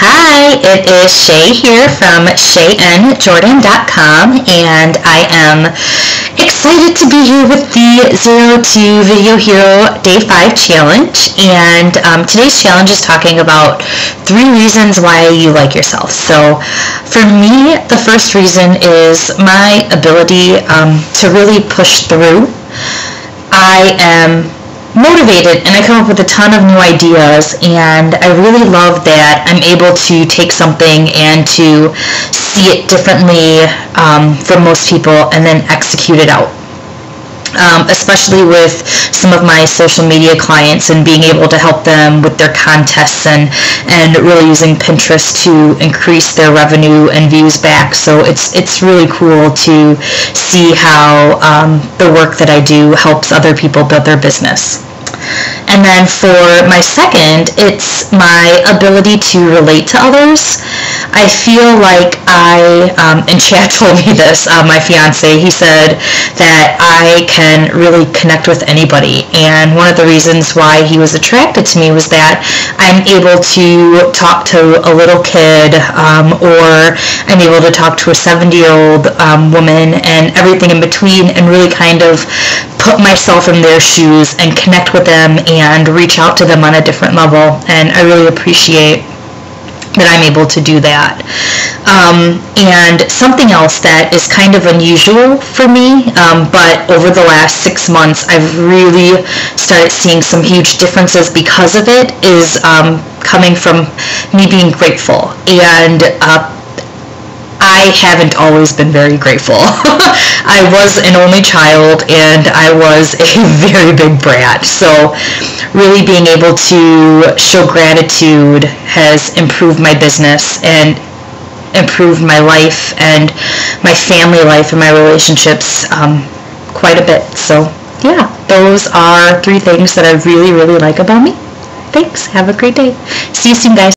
Hi, it is Shay here from ShayNJordan.com, and I am excited to be here with the Zero to Video Hero Day 5 Challenge. And today's challenge is talking about 3 reasons why you like yourself. So for me, the first reason is my ability to really push through. I am motivated and I come up with a ton of new ideas, and I really love that I'm able to take something and to see it differently from most people and then execute it out. Especially with some of my social media clients and being able to help them with their contests and really using Pinterest to increase their revenue and views back. So it's really cool to see how the work that I do helps other people build their business. And then for my second, it's my ability to relate to others. I feel like and Chad told me this, my fiance, he said that I can really connect with anybody. And one of the reasons why he was attracted to me was that I'm able to talk to a little kid, or I'm able to talk to a 70-year-old woman and everything in between, and really kind of put myself in their shoes and connect with them and reach out to them on a different level. And I really appreciate that I'm able to do that. And something else that is kind of unusual for me, but over the last 6 months I've really started seeing some huge differences because of it, is coming from me being grateful. And I haven't always been very grateful. I was an only child and I was a very big brat. So really being able to show gratitude has improved my business and improved my life and my family life and my relationships quite a bit. So yeah, those are 3 things that I really, really like about me. Thanks. Have a great day. See you soon, guys.